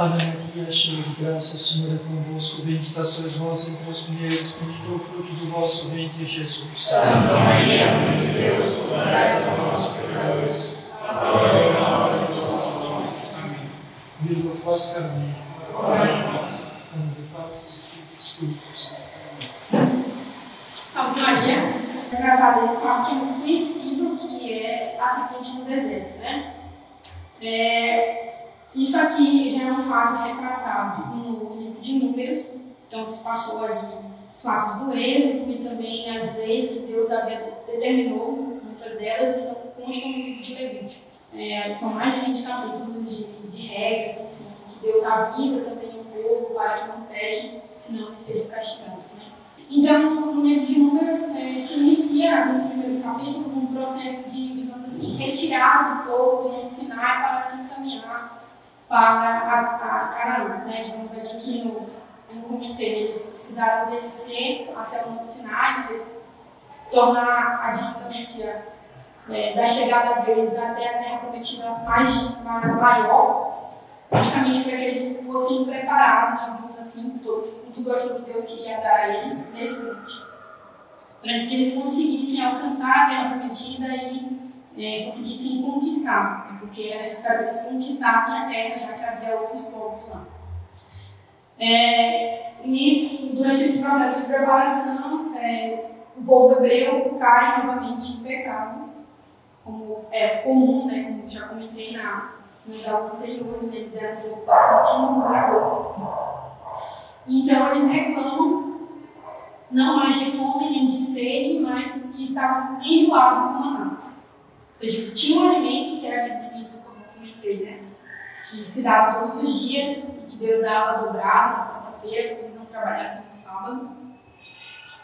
Ave Maria, cheia de graça, o Senhor é convosco. Bendita sois vós entre as mulheres, bendito é o fruto do vosso ventre, Jesus. Santa Maria, Mãe de Deus, rogai por nós, pecadores, agora e na hora de nossa morte. Amém. Vírgula Flás Carmim. Rogai por nós. Em nome do Pai, do Filho e do Espírito Santo. Salve Maria. Eu gravava esse fato que é muito conhecido, que é a serpente no deserto, né? Isso aqui já é um fato retratado no livro de Números, então se passou ali os fatos do Êxodo e também as leis que Deus determinou, muitas delas constam no livro de Levítico. São mais de 20 capítulos de regras, enfim, que Deus avisa também o povo para que não peque, senão eles seriam castigados, né? Então, no livro de Números, se inicia, nos primeiros capítulos, um processo de, digamos assim, retirada do povo do Monte Sinai para se encaminhar para a Canaã, né? Digamos ali que no comitê eles precisaram descer até o Monte Sinai, né? Tornar a distância da chegada deles até a terra prometida maior, justamente para que eles fossem preparados, digamos assim, com tudo aquilo que Deus queria dar a eles nesse monte, para que eles conseguissem alcançar a terra prometida e conseguissem conquistar, né? Porque era necessário que eles conquistassem a terra, já que havia outros povos lá. E durante esse processo de preparação, o povo hebreu cai novamente em pecado, como é comum, né? Como já comentei nos aulas anteriores, eles eram um povo bastante murmurador. Então eles reclamam não mais de fome nem de sede, mas que estavam enjoados do maná. Ou seja, eles tinham um alimento, que era aquele alimento, como eu comentei, né? Que se dava todos os dias e que Deus dava dobrado na sexta-feira, para que eles não trabalhassem no sábado.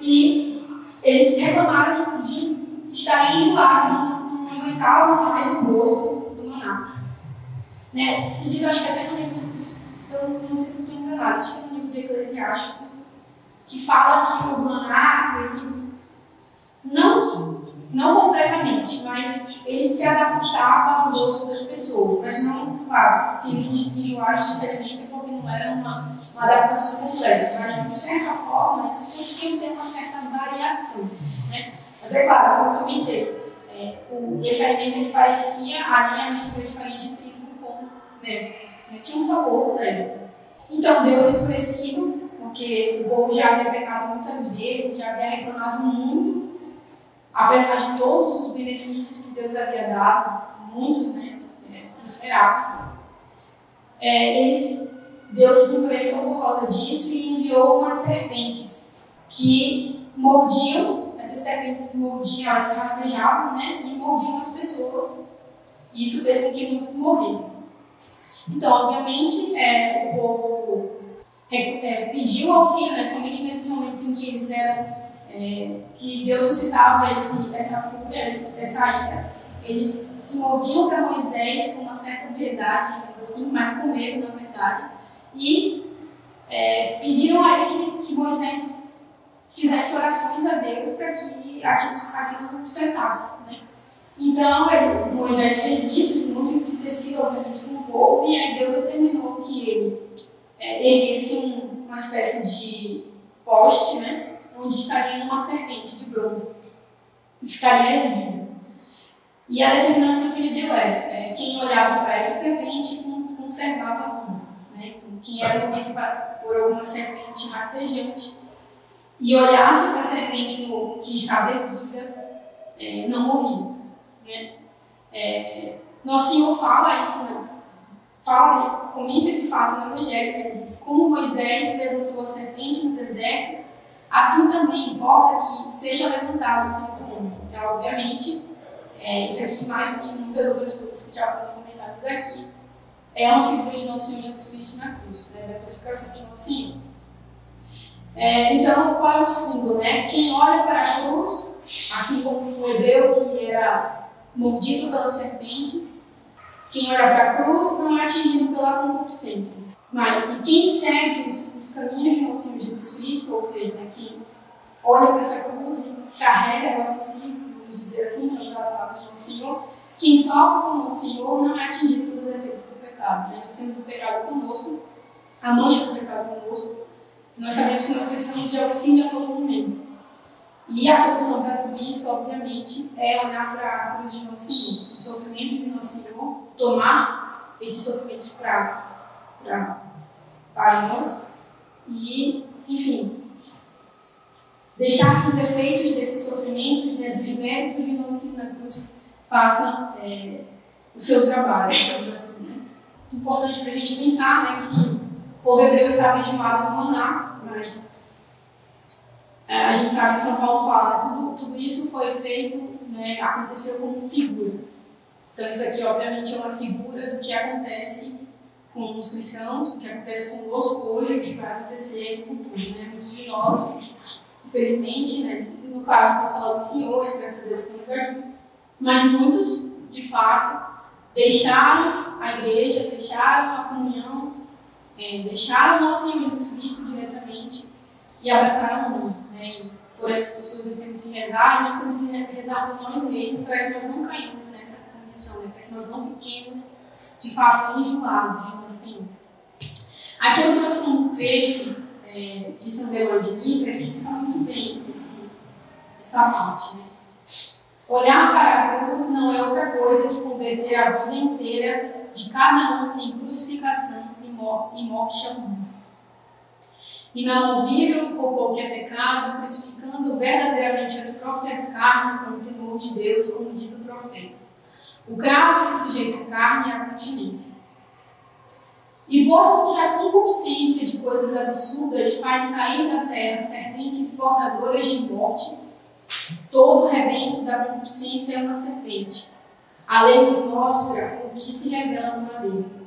E eles reclamaram de estarem enjoados, não aguentavam mais o gosto do maná. Né? Se diz, acho que até no livro, eu não sei se estou enganada, acho que no livro de Eclesiástico, que fala que o maná, ele não completamente, mas ele se adaptava ao gosto das pessoas. Mas não, claro, se eles se enjoaram de se alimentam porque não era uma adaptação completa. Mas, de certa forma, eles conseguiam ter uma certa variação. Né? Mas é claro, como eu comentei, esse alimento ele parecia ali a mistura de farinha de trigo com mel. Tinha um sabor leve. Então, Deus enfurecido, porque o povo já havia pecado muitas vezes, já havia reclamado muito, apesar de todos os benefícios que Deus havia dado, muitos, né, inumeráveis, Deus se enfureceu por causa disso e enviou umas serpentes que mordiam, essas serpentes mordiam, elas se rasquejavam, né, e mordiam as pessoas, e isso fez com que muitos morressem. Então, obviamente, o povo pediu auxílio, né, somente nesses momentos em que eles eram que Deus suscitava essa fúria, essa ira. Eles se moviam para Moisés com uma certa piedade, assim, mas com medo, na verdade, e pediram a ele que Moisés fizesse orações a Deus para que aquilo cessasse. Né? Então, Moisés fez isso, muito entristecido, obviamente, com o povo, e aí Deus determinou que ele erguesse uma espécie de poste, né? Onde estaria uma serpente de bronze e ficaria erguida. E a determinação que ele deu quem olhava para essa serpente conservava a vida. Né? Então, quem era mordido por alguma serpente rastejante e olhasse para a serpente que estava erguida, não morria. Né? Nosso Senhor fala isso, né? Comenta esse fato no Evangelho, ele diz: como Moisés levantou a serpente no deserto, assim também importa que seja levantado o Filho do Homem. Obviamente, isso aqui, mais do que muitas outras coisas que já foram comentadas aqui, é uma figura de Nosso Senhor Jesus Cristo na cruz, né, da crucificação de Nosso Senhor. Então, qual é o símbolo? Né? Quem olha para a cruz, assim como o hebreu que era mordido pela serpente, quem olha para a cruz não é atingido pela concupiscência. E quem segue os caminhos de Nosso Senhor Jesus Cristo, ou seja, né, quem olha para essa cruz e carrega ela em si, dizer assim, nas palavras do Senhor, quem sofre com o Senhor não é atingido pelos efeitos do pecado. pecado. Nós temos o pecado conosco, a mancha do pecado conosco. Nós sabemos que nós precisamos de auxílio a todo momento. E a solução para tudo isso, obviamente, é olhar para a cruz de Nosso Senhor, o sofrimento de Nosso Senhor, tomar esse sofrimento para nós e, enfim, deixar que os efeitos desses sofrimentos, né, dos méritos de Nosso Senhor na cruz, façam o seu trabalho. Assim, né? Importante para a gente pensar, né, que o povo hebreu estava enjoado do maná, mas a gente sabe que São Paulo fala, tudo isso foi feito, né, aconteceu como figura. Então isso aqui obviamente é uma figura do que acontece com os cristãos, o que acontece conosco hoje, o que vai acontecer no futuro. Né? Muitos de nós, infelizmente, né, no claro, posso falar dos senhores, graças a Deus estamos aqui, mas muitos, de fato, deixaram a igreja, deixaram a comunhão, deixaram o nosso Senhor Jesus Cristo diretamente e abraçaram o mundo. Né? E por essas pessoas nós temos que rezar, e nós temos que rezar por nós mesmos para que nós não caímos nessa condição, né? Para que nós não fiquemos, de fato, enjoados de nosso Senhor. Aqui eu trouxe um trecho de São Belo de Missa que fica muito bem essa parte. Né? Olhar para a cruz não é outra coisa que converter a vida inteira de cada um em crucificação e morte ao mundo. Inamovível por qualquer pecado, crucificando verdadeiramente as próprias carnes com o temor de Deus, como diz o profeta. O cravo que sujeita a carne é a continência. E posto que a concupiscência de coisas absurdas faz sair da terra serpentes portadoras de morte, todo rebento da concupiscência é uma serpente. A lei nos mostra o que se revela no madeiro.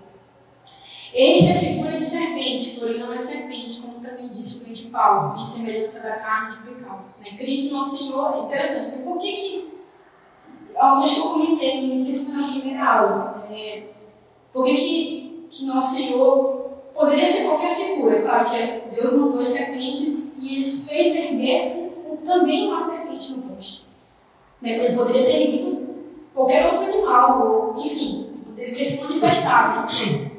Este é a figura de serpente, porém não é serpente, como também disse o grande Paulo, em semelhança da carne de pecado. Né? Cristo, nosso Senhor, é interessante, né? Por que acho que eu comentei, não sei se foi na primeira aula, por que nosso Senhor poderia ser qualquer figura? Claro que Deus mandou as serpentes e Ele fez erguer-se também uma serpente no poste. Né? Ele poderia ter erguido qualquer outro animal, ou, enfim, poderia ter se manifestado, não sei.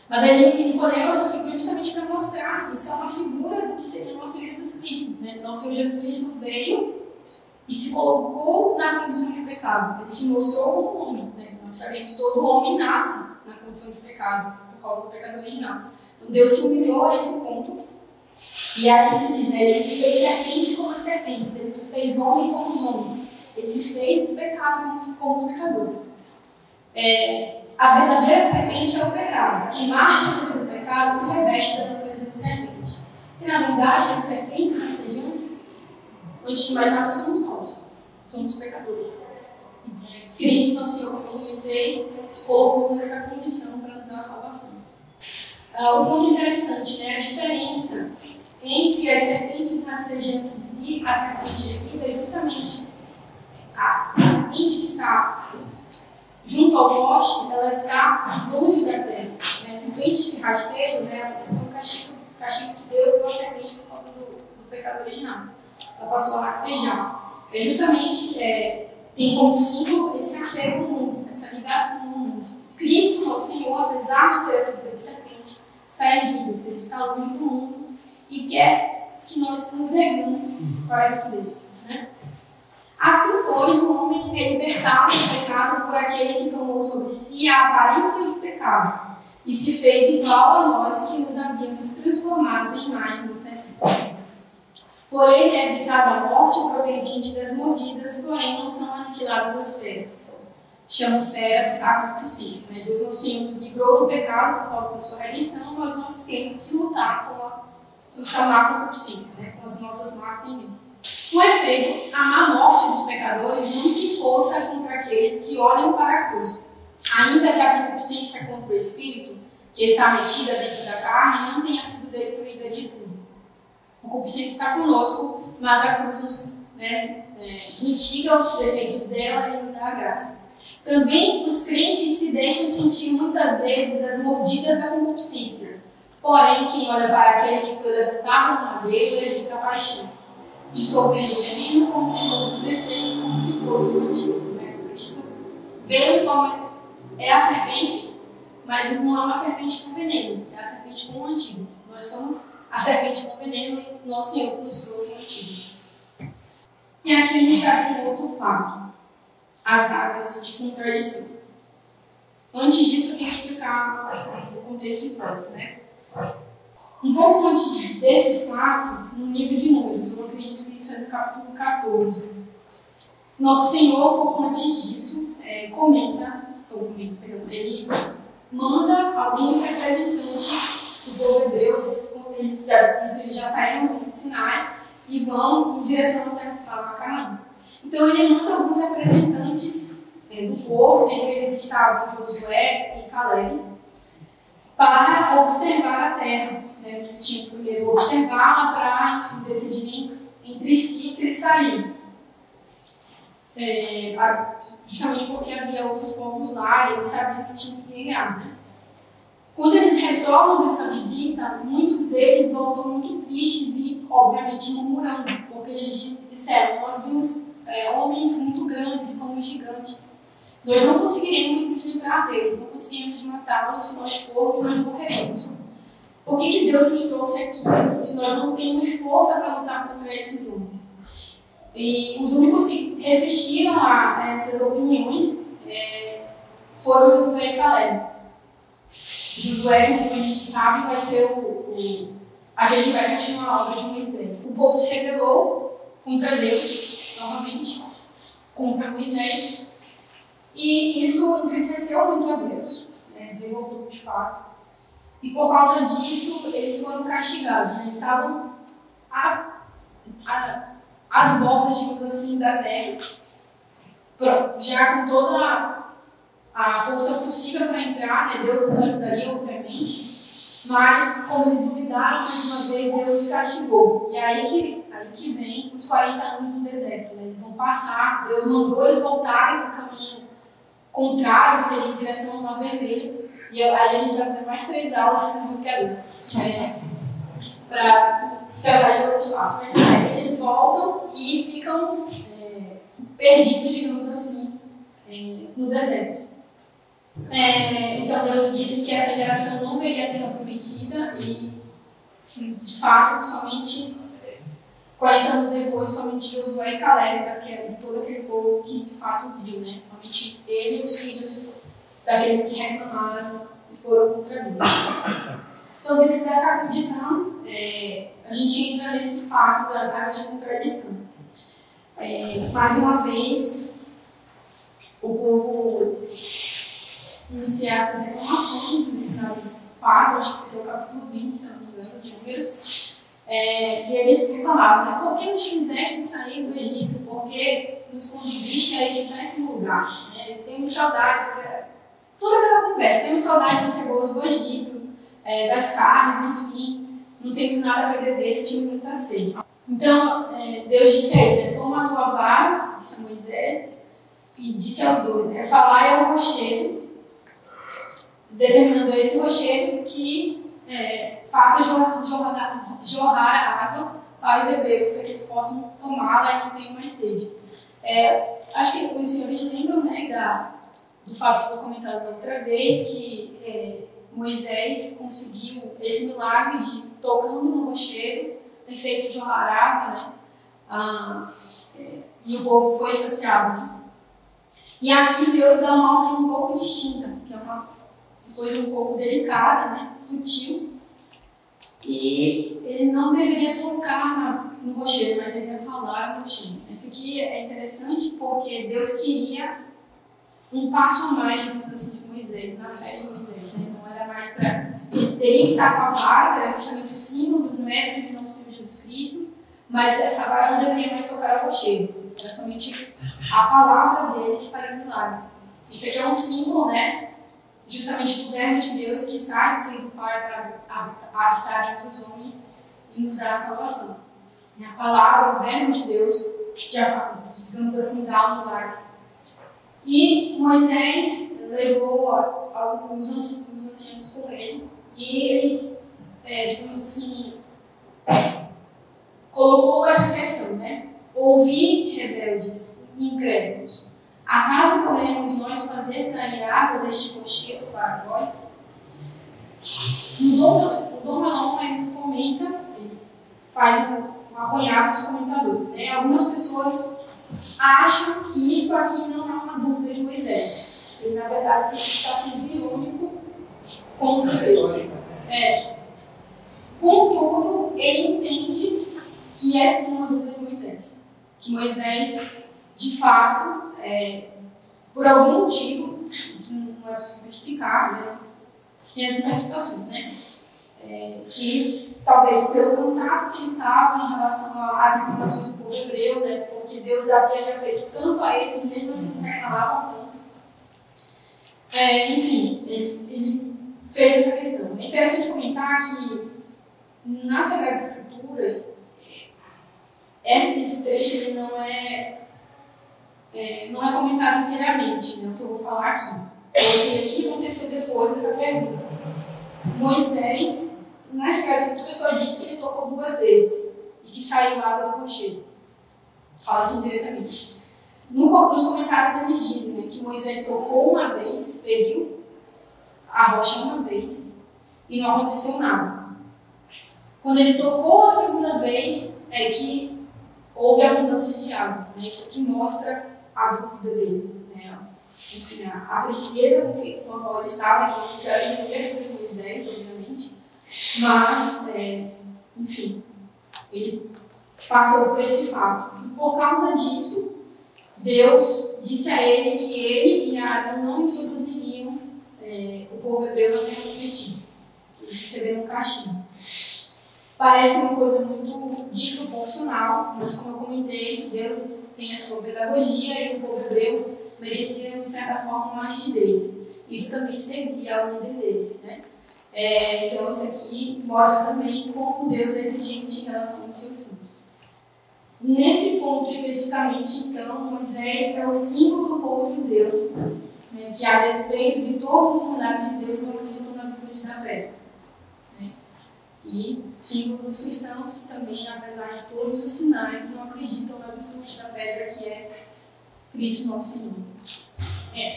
Mas ele escolheu essa figura justamente para mostrar que isso é uma figura do que seria o nosso Senhor Jesus Cristo. Né? Nosso Senhor Jesus Cristo veio e se colocou na condição de pecado. Ele se mostrou como homem. Né? Nós sabemos que todo homem nasce na condição de pecado, por causa do pecado original. Então Deus se humilhou a esse ponto. E aqui se diz, né? Ele se fez serpente como as serpentes. Ele se fez homem como os homens. Ele se fez pecado como os pecadores. A verdadeira serpente é o pecado. Quem marcha sobre o pecado se reveste da natureza de serpente. E na verdade, as serpentes rastejantes, antes de mais nada, somos nós. Somos pecadores. E Cristo, nosso Senhor, como eu dizei, se colocou nessa condição para nos dar a salvação. Um ponto interessante, né? A diferença entre as serpentes rastejantes e a serpente erguida é justamente a serpente que está junto ao poste, ela está longe da terra. Né? A serpente de rastejo, né, esse foi um castigo que Deus deu à serpente por conta do pecado original. Ela passou a rastejar. Justamente tem como símbolo esse apego no mundo, essa ligação no mundo. Cristo, nosso Senhor, apesar de ter a figura de serpente, está erguido, ou seja, está longe do mundo e quer que nós nos ergamos para junto dele. Né? Assim, pois, o homem é libertado do pecado por aquele que tomou sobre si a aparência de pecado e se fez igual a nós que nos havíamos transformado em imagem da serpente. Por ele é evitada a morte proveniente das mordidas, porém não são aniquiladas as feras. Chamam feras a concupiscência. Né? Deus, nosso Senhor, nos livrou do pecado por causa da sua redenção, mas nós temos que lutar com a concupiscência, né? Com as nossas más tendências. Com efeito, a má morte dos pecadores não tem força contra aqueles que olham para a cruz. Ainda que a concupiscência contra o espírito, que está metida dentro da carne, não tenha sido destruída de tudo. A concupiscência está conosco, mas a cruz nos mitiga os defeitos dela e nos dá a graça. Também os crentes se deixam sentir muitas vezes as mordidas da concupiscência. Porém, quem olha para aquele que foi levantado no madeiro, ele fica paixão, dissolvendo o veneno com o temor do preceito, como se fosse um antídoto. Cristo veio como é a serpente, mas não é uma serpente com veneno, é a serpente com o antídoto. Nós somos a serpente com veneno e nosso Senhor nos trouxe o antídoto. E aqui a gente vai para um outro fato, as áreas de contradição. Antes disso, eu tenho que explicar o contexto histórico, né? Um pouco antes desse fato, no livro de Números, eu acredito que isso é no capítulo 14. Nosso Senhor, um pouco antes disso, ele manda alguns representantes do povo hebreu, eles já saíram do Sinai e vão em direção a Canaã. Então ele manda alguns representantes do povo, entre eles estavam Josué e Caleb, para observar a terra. Eles tinham que primeiro observá-la para decidirem entre si o que eles fariam. Justamente porque havia outros povos lá e eles sabiam que tinham que guerrear, né? Quando eles retornam dessa visita, muitos deles voltam muito tristes e, obviamente, murmurando, porque eles disseram: nós vimos homens muito grandes como gigantes. Nós não conseguiremos nos livrar deles, não conseguiremos matá-los. Se nós formos, nós morreremos. Por que Deus nos trouxe aqui, se nós não temos força para lutar contra esses homens? E os únicos que resistiram a essas opiniões foram Josué e Caleb. Josué, como a gente sabe, vai ser aquele que vai continuar a obra de Moisés. O povo se rebelou contra Deus, novamente, contra Moisés, e isso entristeceu muito a Deus, revoltou de fato. E por causa disso, eles foram castigados. Eles estavam às bordas, digamos assim, da terra, já com toda a força possível para entrar, Deus os ajudaria, obviamente, mas como eles duvidaram, mais uma vez, Deus os castigou. E aí que vem os 40 anos no deserto. Eles vão passar, Deus mandou eles voltarem para o caminho contrário, que seria em direção ao Mar Vermelho. E aí a gente vai ter mais 3 aulas do que para tratar de outros passos. Mas eles voltam e ficam perdidos, digamos assim, no deserto. Então Deus disse que essa geração não veria a terra prometida e, de fato, somente 40 anos depois, somente Josué e Caleb, de todo aquele povo que de fato viu, né? Somente ele e os filhos daqueles que reclamaram e foram contra Deus. Então, dentro dessa condição, a gente entra nesse fato das áreas de contradição. Mais uma vez, o povo inicia suas reclamações no determinado fato, acho que seria o capítulo 20, se eu não me engano, de Números. E eles reclamavam, né? Por que nos fizeste sair do Egito? Por que nos conduziste a este péssimo lugar? Eles têm saudades, toda aquela conversa, temos saudades das cebolas do Egito, das carnes, enfim, não temos nada para beber se tivemos muita sede. Então, Deus disse a ele, toma a tua vara, disse a Moisés, e disse aos 12, falai ao rochedo, determinando a esse rochedo que faça jorrar a água para os hebreus, para que eles possam tomá-la e não tenham mais sede. Acho que os senhores lembram, né, do fato que foi comentado da outra vez, que Moisés conseguiu esse milagre de, tocando no rochedo, ter feito jorrar água, né, e o povo foi saciado. Né? E aqui Deus dá uma ordem um pouco distinta, que é uma coisa um pouco delicada, né, sutil, e ele não deveria tocar no rochedo, mas deveria falar no rochedo. Isso aqui é interessante porque Deus queria um passo a mais, digamos assim, de Moisés, na fé de Moisés. Né? Não era mais para... Ele teria que estar com a vara, que era justamente o símbolo dos méritos de nosso Senhor Jesus Cristo, mas essa vara não deveria mais tocar o rochedo. Era somente a palavra dele que faria o milagre. Isso aqui é um símbolo, né? Justamente do verbo de Deus que sai do seio do Pai para habitar entre os homens e nos dar a salvação. E a palavra, o verbo de Deus, já, digamos assim, dá um milagre. E Moisés levou alguns anciãos com ele e ele, digamos assim, colocou essa questão, né? Ouvi, rebeldes e incrédulos. Acaso poderemos nós fazer sair água deste rochedo para vós? O Dom Melon comenta, ele faz um apanhado dos comentadores. Né? Algumas pessoas acham que isso aqui não é uma dúvida de Moisés, que na verdade isso está sendo irônico com os hebreus. Contudo, ele entende que é sim uma dúvida de Moisés. Que Moisés, de fato, por algum motivo, que não é possível explicar, né? Tem as interpretações, né? Que talvez pelo cansaço que ele estava em relação às reclamações do povo hebreu, né? Porque Deus havia já feito tanto a eles, e mesmo assim eles reclamavam tanto. Enfim, ele fez essa questão. É interessante comentar que nas Sagradas Escrituras, esse trecho ele não é comentado inteiramente, né, o que eu vou falar aqui. Porque o que aconteceu depois dessa pergunta? Moisés, nas Sagradas Escrituras, só diz que ele tocou 2 vezes e que saiu água do rochedo. Fala assim diretamente. Nos comentários eles dizem, né, que Moisés tocou uma vez, feriu a rocha uma vez e não aconteceu nada. Quando ele tocou a segunda vez, é que houve abundância de água. Né? Isso aqui mostra a dúvida dele. Né? Enfim, a tristeza com a qual ele estava, que a gente não ia ajuda de Moisés, obviamente, mas, enfim, ele passou por esse fato. E por causa disso, Deus disse a ele que ele e Arão não introduziriam o povo hebreu na terra prometida. Eles receberam um castigo. Parece uma coisa muito desproporcional, mas como eu comentei, Deus tem a sua pedagogia e o povo hebreu merecia, de certa forma, uma rigidez. Isso também servia ao líder deles. Né? Então, isso aqui mostra também como Deus é exigente em relação aos seus filhos. Nesse ponto especificamente, então, Moisés é o símbolo do povo judeu, né, que, a despeito de todos os mandatos de Deus, não acreditam na virtude da fé. E símbolo dos cristãos que também, apesar de todos os sinais, não acreditam na virtude da pedra que é Cristo nosso Senhor.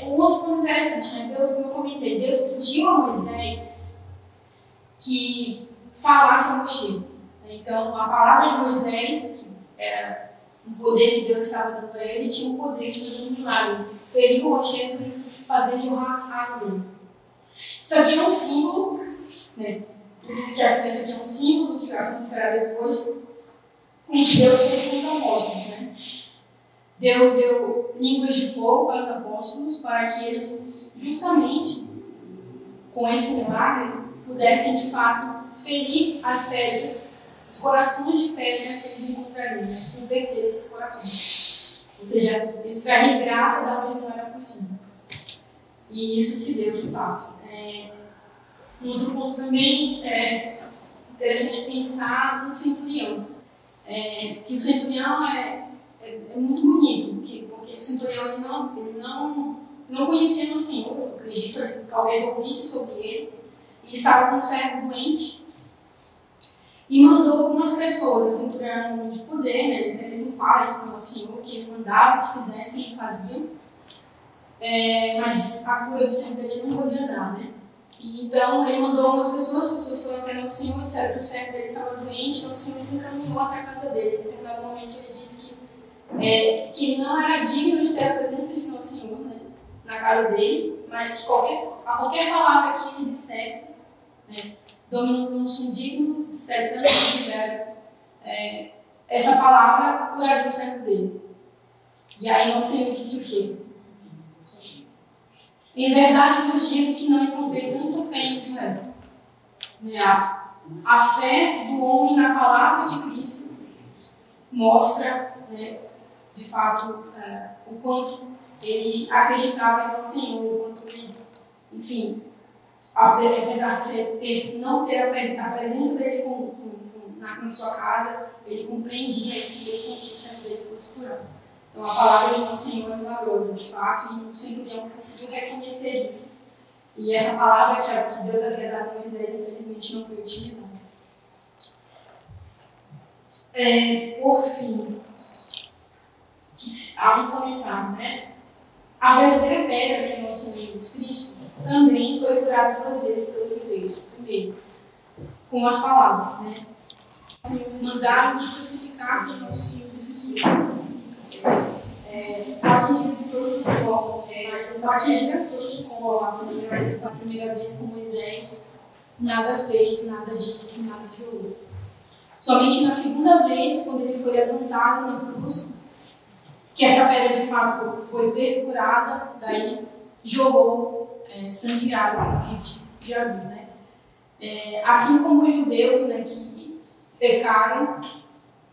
Um outro ponto interessante, né? Deus, como eu comentei, Deus pediu a Moisés que falasse ao rochedo. Então, a palavra de Moisés, que era um poder que Deus estava dando a ele, tinha o poder de fazer um milagre, ferir o rochedo e fazer jorrar água dele. Isso aqui é um símbolo, né? Tudo que acontece aqui é um símbolo do que acontecerá depois, com o que Deus fez com os apóstolos. Né? Deus deu línguas de fogo para os apóstolos, para que eles, justamente, com esse milagre, pudessem, de fato, ferir as pedras, os corações de pedra que eles encontrariam, né? Converter esses corações. Ou seja, extrair graça da onde não era possível. E isso se deu, de fato. Um outro ponto também é interessante pensar no centurião. Que o centurião é muito bonito, porque o centurião ele não conhecia o Senhor, eu acredito, ele talvez ouvisse sobre ele, e estava com um servo doente, e mandou algumas pessoas. O centurião era um homem de poder, né, ele até mesmo fala isso com o Senhor, que ele mandava que fizessem e faziam, mas a cura do servo dele não podia dar, né? E então ele mandou algumas pessoas, as pessoas foram até o Senhor, disseram que o servo dele estava doente, então o Senhor se encaminhou até a casa dele. Em determinado momento ele disse que ele não era digno de ter a presença de Nosso Senhor, né, na casa dele, mas que a qualquer palavra que ele dissesse, né, dominum sum dignus, setano libera, essa palavra curaria o servo dele. E aí o Senhor disse o quê? Em verdade vos digo que não encontrei tanta fé em Israel. A fé do homem na palavra de Cristo mostra, né, de fato, o quanto ele acreditava no Senhor, o quanto ele, enfim, apesar de não ter a presença dele na sua casa, ele compreendia isso mesmo com que o servo dele fosse curado. Então, a palavra de Nosso Senhor é milagrosa, de fato, e o centurião conseguiu reconhecer isso. E essa palavra que Deus havia dado a Moisés, infelizmente, não foi utilizada. Por fim, há um comentário, né? A verdadeira pedra que é Nosso Senhor Jesus Cristo também foi torturado 2 vezes pelos judeus. Primeiro, com as palavras, né? Mandaram que crucificassem nosso Senhor crucificado. Atingiram de todas as formas, mas essa primeira vez com Moisés, nada fez, nada disse, nada jurou. Somente na segunda vez, quando ele foi levantado na cruz, que essa pedra de fato foi perfurada, daí jogou sangue e água, como a gente já viu, né? Assim como os judeus, né, que pecaram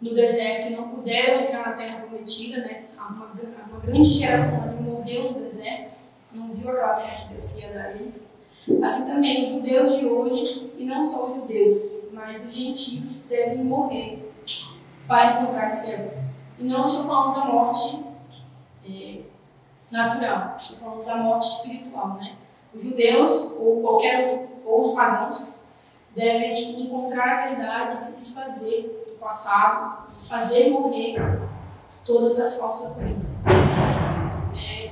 no deserto e não puderam entrar na terra prometida, né? Uma grande geração ali morreu no deserto, não viu aquela terra que Deus queria dar a eles. Assim também os judeus de hoje, e não só os judeus, mas os gentios, devem morrer para encontrar esse céu. E não estou falando da morte natural, estou falando da morte espiritual, né? Os judeus, ou qualquer outro, ou os pagãos, devem encontrar a verdade, se desfazer do passado e fazer morrer todas as falsas crenças.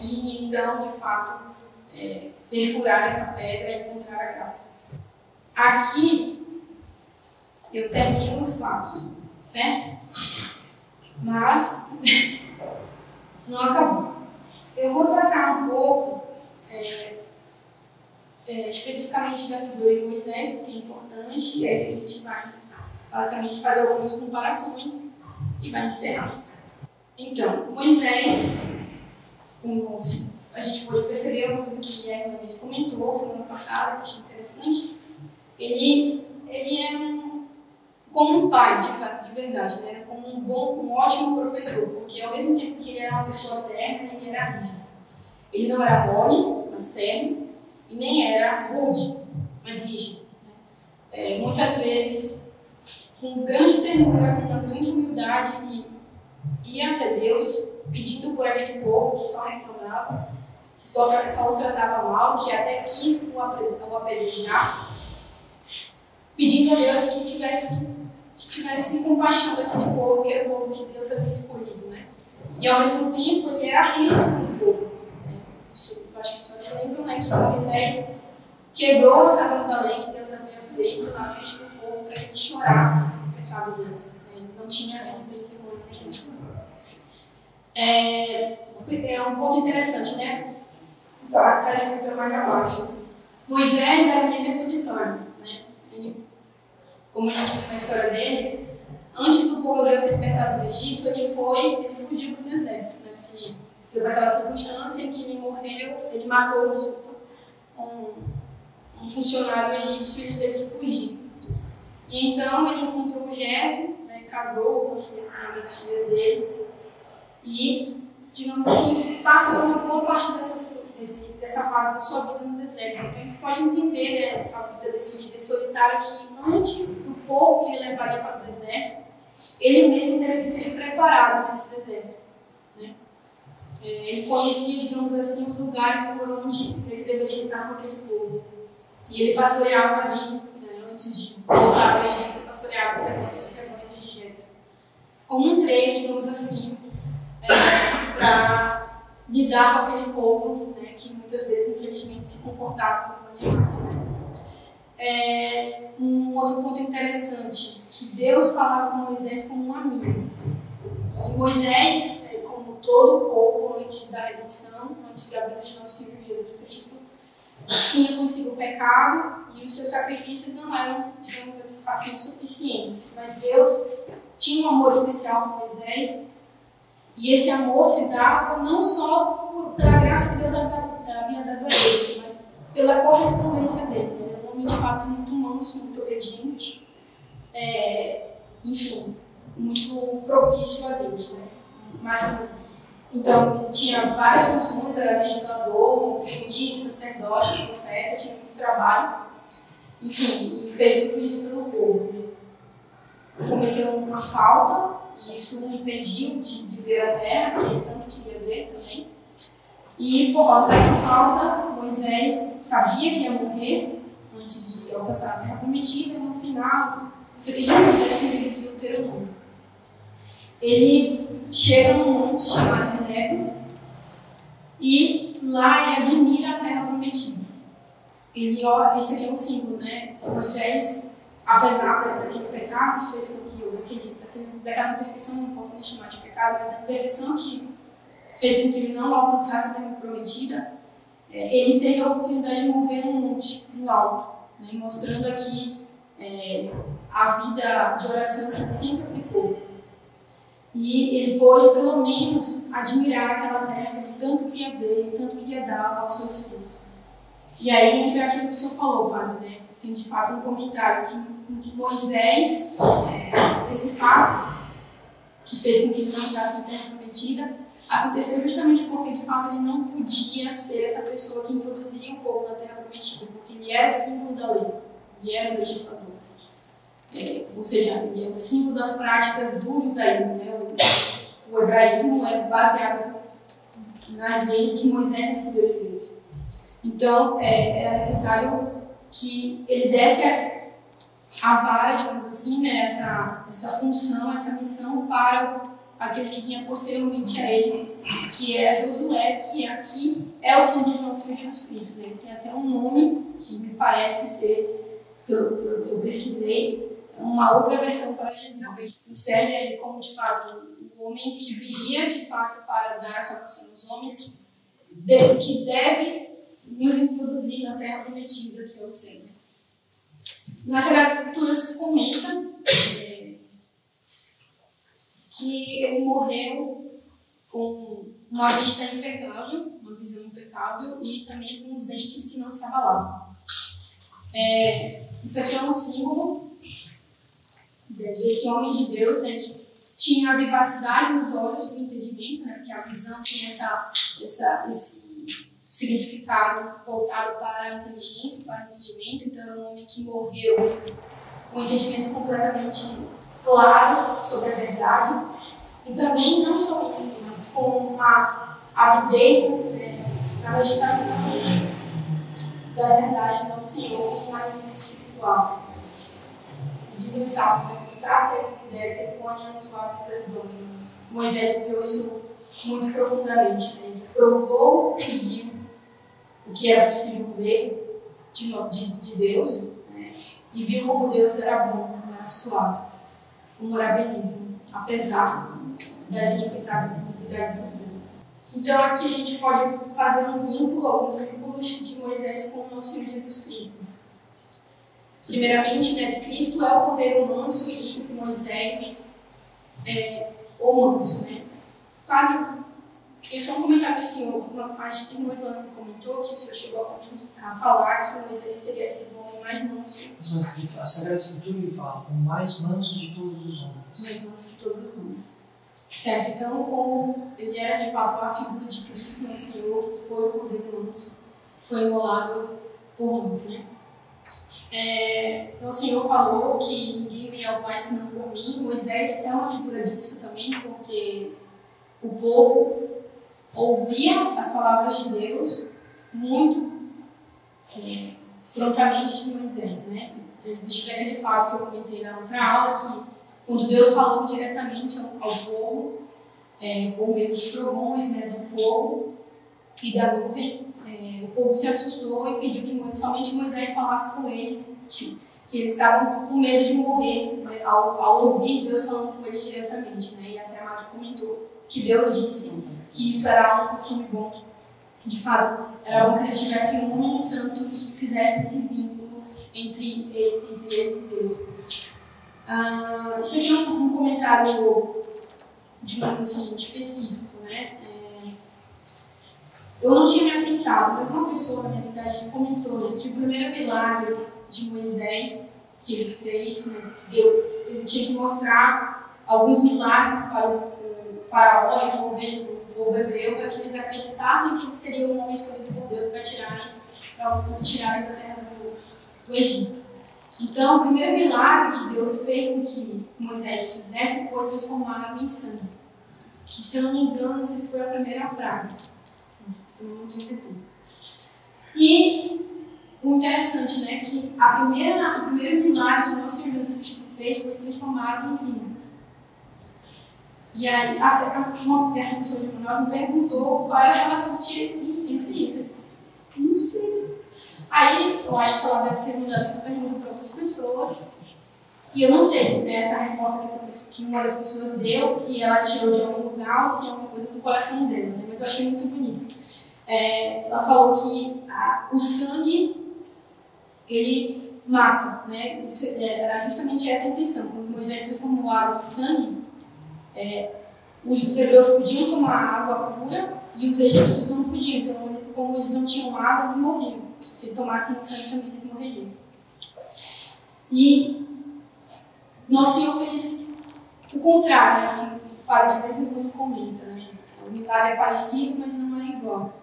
E então, de fato, perfurar essa pedra e encontrar a graça. Aqui eu termino os fatos, certo? Mas não acabou. Eu vou tratar um pouco especificamente da figura de Moisés, porque é importante, e aí a gente vai basicamente fazer algumas comparações e vai encerrar. Então, Moisés, como a gente pode perceber, uma coisa que a Inês comentou semana passada, que eu achei interessante, ele é como um pai de verdade, né? Como um ótimo professor, porque ao mesmo tempo que ele era uma pessoa terna, ele era rígido. Ele não era mole, mas terno, e nem era rude, mas rígido. Né? Muitas vezes, com grande ternura, com uma grande humildade, ele ia até Deus, pedindo por aquele povo que só reclamava, que só o tratava mal, que até quis o apedrejar, pedindo a Deus que tivesse compaixão daquele povo, que era o povo que Deus havia escolhido, né? E ao mesmo tempo ele era rígido com o povo. Eu acho que vocês lembram, né, que Moisés quebrou as tábuas da lei que Deus havia feito na frente do povo para que ele chorasse o pecado deles. Ele não tinha respeito nenhum. É um ponto interessante, né? Está escrito mais abaixo. Moisés era um líder solitário, né? Ele, como a gente viu na história dele, antes do povo hebreu ser libertado do Egito, ele fugiu para o deserto, né? Porque teve aquela circunstância em que ele morreu, ele matou um funcionário egípcio e ele teve que fugir. E então ele encontrou o Jetro, né? Casou com uma das filhas dele e, digamos assim, passou uma boa parte dessa fase da sua vida no deserto. Então a gente pode entender, né, a vida desse líder solitário que antes do povo que ele levaria para o deserto, ele mesmo teve que ser preparado nesse deserto. Né? Ele conhecia, digamos assim, os lugares por onde ele deveria estar com aquele povo. E ele pastoreava ali, né, antes de voltar para o Egito, pastoreava os rebanhos de Jetro. Como um treino, digamos assim, para lidar com aquele povo, né, que muitas vezes, infelizmente, se comportava como animais. Né? Um outro ponto interessante, que Deus falava com Moisés como um amigo. E Moisés, como todo o povo antes da redenção, antes da vinda de nosso Senhor Jesus Cristo, tinha consigo o pecado e os seus sacrifícios não eram, digamos assim, suficientes. Mas Deus tinha um amor especial por Moisés. E esse amor se dava não só pela graça que Deus havia dado a ele, mas pela correspondência dele. Ele era um homem, de fato, muito manso, muito obediente, enfim, muito propício a Deus. Né? Então, ele tinha várias funções, era legislador, juiz, sacerdote, profeta, tinha muito trabalho, enfim, e fez tudo isso pelo povo. Né? Cometeu uma falta, e isso o impediu de ver a terra, que ele tanto queria ver também. E por causa dessa falta, Moisés sabia que ia morrer antes de alcançar a terra prometida, e no final, isso aqui já acontece no livro de Deuteronômio. Ele chega num monte chamado Nebo e lá ele admira a terra prometida. esse aqui é um símbolo, né? Moisés, apesar daquele pecado que fez com que, daquela imperfeição, não posso nem chamar de pecado, mas a imperfeição que fez com que ele não alcançasse a terra prometida, ele teve a oportunidade de morrer num monte, no alto, né? Mostrando aqui a vida de oração que ele sempre aplicou. E ele pôde, pelo menos, admirar aquela terra que ele tanto queria ver, tanto queria dar aos seus filhos. E aí entra aquilo que o senhor falou, padre, né? Tem de fato um comentário que Moisés, esse fato que fez com que ele não entrasse na terra prometida, aconteceu justamente porque de fato ele não podia ser essa pessoa que introduziria o povo na terra prometida, porque ele era o símbolo da lei, ele era o legislador. Ou seja, ele é o símbolo das práticas do judaísmo, né? O hebraísmo é baseado nas leis que Moisés recebeu de Deus. Então, era necessário que ele desse a vara, digamos assim, né? essa função, essa missão para aquele que vinha posteriormente a ele, que é Josué, que aqui é o Senhor de nosso Senhor Jesus Cristo. Né? Ele tem até um nome que me parece ser, eu pesquisei, uma outra versão para Jesus. Serve ele como, de fato, o homem que viria, de fato, para dar a salvação aos homens, que deve nos introduzir na terra prometida, que é o Senhor. Nas Sagradas Escrituras comenta que ele morreu com uma vista impecável, uma visão impecável, e também com os dentes que não se abalavam. Isso aqui é um símbolo desse homem de Deus, né, que tinha a vivacidade nos olhos do entendimento, né, porque a visão tem esse significado voltado para a inteligência, para o entendimento. Então, é um homem que morreu com um entendimento completamente claro sobre a verdade. E também, não só isso, mas com uma avidez na meditação das verdades do nosso Senhor, com uma vida espiritual. Se diz no Salmo, né? Extrata ideia que põe as suaves as dores. Moisés viveu isso muito profundamente. Né? Ele provou e viu o que era possível ver de Deus, né? E viu como Deus era bom, como era suave, como era benigno, apesar das iniquidades do mundo. Então aqui a gente pode fazer um vínculo, alguns vínculos de Moisés com o nosso Senhor Jesus Cristo. Primeiramente, né, Cristo é o cordeiro manso e Moisés é o manso, né? Claro, eu só um comentário do senhor, acho que a irmã Joana me comentou que o senhor chegou a falar que Moisés teria sido o homem mais manso. A Sagrada Escritura ele fala, o mais manso de todos os homens. O mais manso de todos os homens. Certo, então, como ele era de fato a figura de Cristo, né, o Senhor, que foi o cordeiro manso, foi imolado por nós, né? O Senhor falou que ninguém vem ao Pai senão por mim. Moisés é uma figura disso também, porque o povo ouvia as palavras de Deus muito prontamente de Moisés, né? Existe aquele fato que eu comentei na outra aula, que quando Deus falou diretamente ao povo, por meio dos trovões, né, do fogo e da nuvem, o povo se assustou e pediu que somente Moisés falasse com eles, que eles estavam com medo de morrer, né, ao ouvir Deus falando com eles diretamente. Né? E até a Mari comentou que Deus disse que isso era um costume bom, que de fato era bom que eles tivessem um homem santo que fizesse esse vínculo entre eles e Deus. Isso aqui é um comentário, digamos assim, específico, né? Eu não tinha me atentado, mas uma pessoa na minha cidade comentou, né, que o primeiro milagre de Moisés que ele fez, né, ele tinha que mostrar alguns milagres para o faraó e o povo hebreu, para que eles acreditassem que ele seria um homem escolhido por Deus para nos tirarem da terra do Egito. Então, o primeiro milagre que Deus fez com que Moisés fizesse foi transformar água em sangue. Que, se eu não me engano, não sei se foi a primeira praga. Não tenho certeza. E o interessante, né, que o primeiro milagre que o nosso Senhor Jesus Cristo fez foi transformar água em vinho. E aí, essa pessoa de Manaus me perguntou qual era a relação entre isso. Eu disse, não sei. Aí, eu acho que ela deve ter mandado essa pergunta para outras pessoas. E eu não sei, né, essa resposta que uma das pessoas deu, se ela tirou de algum lugar ou se é uma coisa do coração dela, né? Mas eu achei muito bonito. Ela falou que o sangue, ele mata, né? Isso, era justamente essa a intenção. Quando Moisés transformou a água em sangue, os hebreus podiam tomar água pura e os egípcios não podiam. Então, como eles não tinham água, eles morriam. Se tomassem o sangue, também eles morreriam. E Nosso Senhor fez o contrário, né? Que o Pai de vez em quando comenta, né? O milagre é parecido, mas não é igual.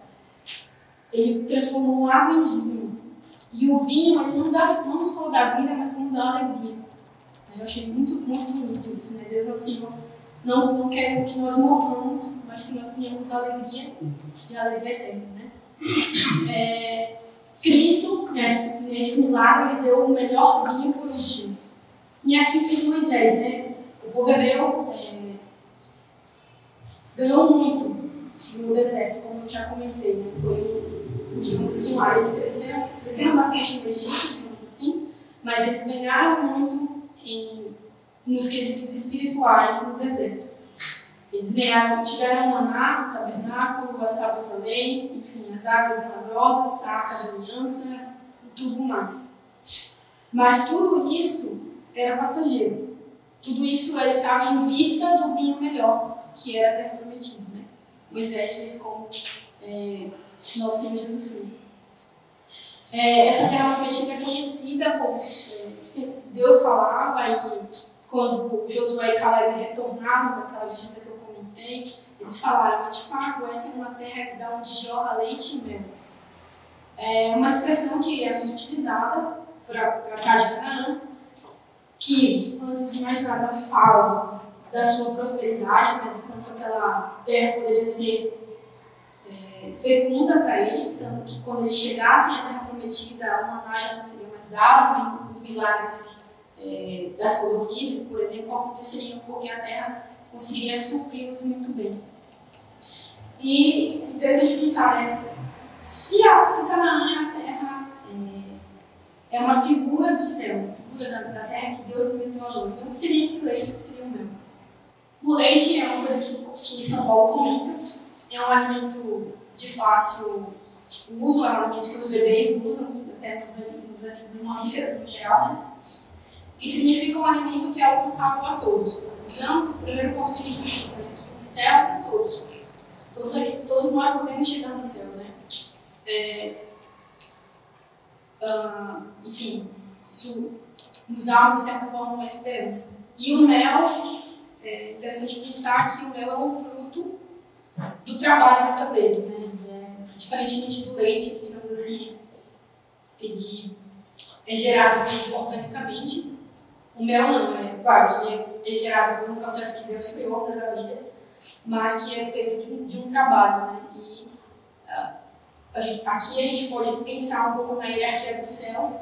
Ele transformou água em vinho. E o vinho, ele não só dá vida, mas como dá alegria. Eu achei muito, muito bonito isso, né? Deus é o Senhor. Não quer que nós morramos, mas que nós tenhamos alegria e alegria eterna, né? Cristo, né, nesse milagre, ele deu o melhor vinho por último. E assim fez Moisés, né? O povo hebreu ganhou muito no deserto, como eu já comentei, né? Foi, digamos assim, lá eles cresceram bastante no Egito, digamos assim, mas eles ganharam muito nos quesitos espirituais no deserto. Eles tiveram maná, o tabernáculo, as tábuas da lei, enfim, as águas milagrosas, a arca da aliança e tudo mais. Mas tudo isso era passageiro. Tudo isso estava em vista do vinho melhor, que era a terra prometida, né? Moisés fez como nosso Senhor Jesus fez. Essa terra prometida é conhecida por Deus falava, e quando Josué e Caleb retornaram daquela visita que eu comentei, eles falaram, de fato, essa é uma terra que dá onde jorra leite e mel. É uma expressão que é muito utilizada para tratar de Canaã, que, antes de mais nada, fala da sua prosperidade, né, do quanto aquela terra poderia ser fecunda para eles, tanto que quando eles chegassem à terra prometida, o maná já não seria mais dado, né, os milagres das codornizes, por exemplo, aconteceriam porque a terra conseguiria supri-los muito bem. E é interessante pensar, né, se Canaã é a terra, é uma figura do céu, figura da terra que Deus prometeu a nós, então o que seria esse leite, o que seria o mel? O leite é uma coisa que São Paulo comenta, é um alimento de fácil uso, é um alimento que os bebês usam, até nos mamíferos no geral, né? E significa um alimento que é alcançável a todos. Então, o primeiro ponto que a gente pensa, né, que o céu é para todos. Todos nós podemos chegar no céu, né? Enfim, isso nos dá, de certa forma, uma esperança. E o mel, é interessante pensar que o mel é um fruto do trabalho das abelhas, né? Diferentemente do leite, que, digamos assim, ele é gerado organicamente. O mel não, claro, ele é gerado por um processo que Deus criou das abelhas, mas que é feito de um trabalho, né? E aqui a gente pode pensar um pouco na hierarquia do céu,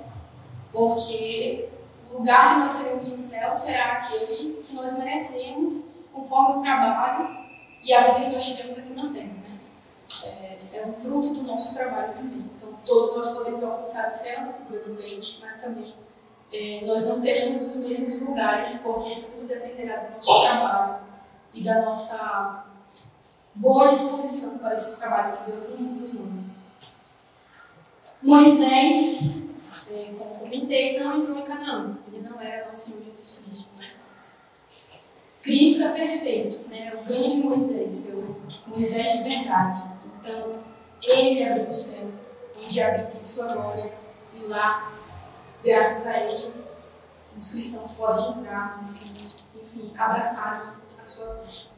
porque o lugar que nós seremos no céu será aquele que nós merecemos conforme o trabalho e a vida que nós tivemos aqui na terra, né? É um fruto do nosso trabalho também. Então, todos nós podemos alcançar o céu na figura do leite, mas também nós não teremos os mesmos lugares, porque tudo dependerá do nosso trabalho e da nossa boa disposição para esses trabalhos que Deus nos manda. Moisés, como comentei, não entrou em Canaã. Ele não era nosso Senhor Jesus Cristo, né? Cristo é perfeito, né? O grande Moisés, o Moisés de verdade. Então, ele abriu o céu, onde habita em sua glória, e lá, graças a ele, os cristãos podem entrar, enfim, abraçarem a sua vida.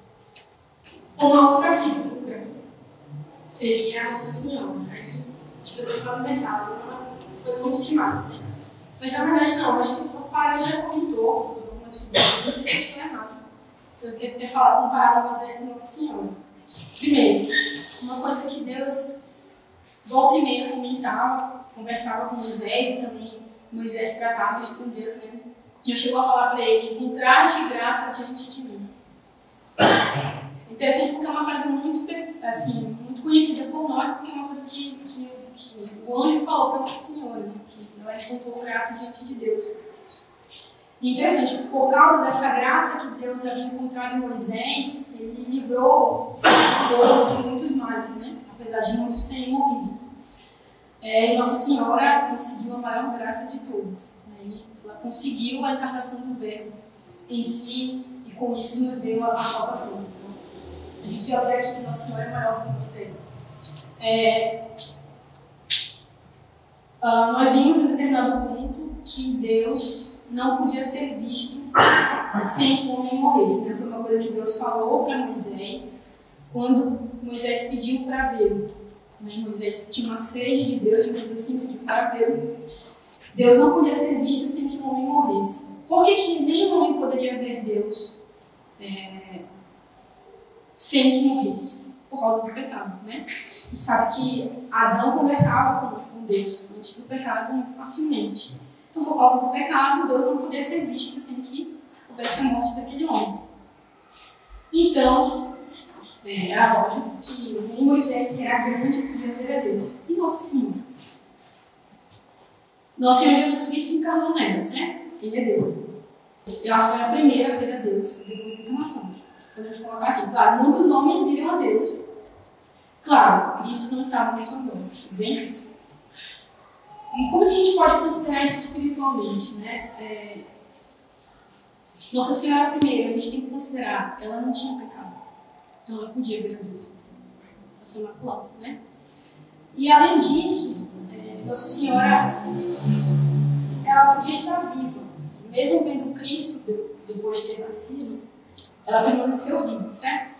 Uma outra figura seria a Nossa Senhora. Aí as pessoas podem pensar, foi muito demais, né? Mas na verdade não, acho que o pai já comentou algumas figuras, não sei se eu estou errado. Se eu devo ter falado, comparado Moisés com Nossa Senhora. Primeiro, uma coisa que Deus volta e meia comentava, conversava com Moisés, e também Moisés tratava isso com Deus, né? E eu chegou a falar para ele: encontraste graça diante de mim. Interessante porque é uma frase muito, assim, muito conhecida por nós, porque é uma coisa que que o anjo falou para Nossa Senhora, né, que ela encontrou graça diante de Deus. E interessante, por causa dessa graça que Deus havia encontrado em Moisés, ele livrou o povo de muitos males, né? Apesar de muitos terem morrido. E Nossa Senhora conseguiu a maior graça de todos. Né? Ela conseguiu a encarnação do Verbo em si e com isso nos deu a salvação. Então, a gente já vê aqui que Nossa Senhora é maior que Moisés. Nós vimos em determinado ponto que Deus não podia ser visto sem que o homem morresse. Né? Foi uma coisa que Deus falou para Moisés quando Moisés pediu para vê-lo. Né? Moisés tinha uma sede de Deus, digamos assim, pediu para vê-lo. Deus não podia ser visto sem que o homem morresse. Por que nem o homem poderia ver Deus sem que morresse? Por causa do pecado. Né? A gente sabe que Adão conversava com Deus antes do pecado muito facilmente. Então, por causa do pecado, Deus não podia ser visto sem que houvesse a morte daquele homem. Então, era lógico que nem Moisés, que era grande, podia ver a Deus. E Nossa Senhora? Nosso Senhor Jesus Cristo encarnou nela, certo? Ele é Deus. Ela foi a primeira a ver a Deus depois da encarnação. Podemos colocar assim, claro, muitos homens viram a Deus. Claro, Cristo não estava no seu nome. Bem? E como que a gente pode considerar isso espiritualmente, né? Nossa Senhora primeiro, a gente tem que considerar, ela não tinha pecado. Então ela podia ver a Deus. Ela foi imaculada, né? E além disso, Nossa Senhora, ela podia estar viva. Mesmo vendo Cristo, depois de ter nascido, ela permaneceu viva, certo?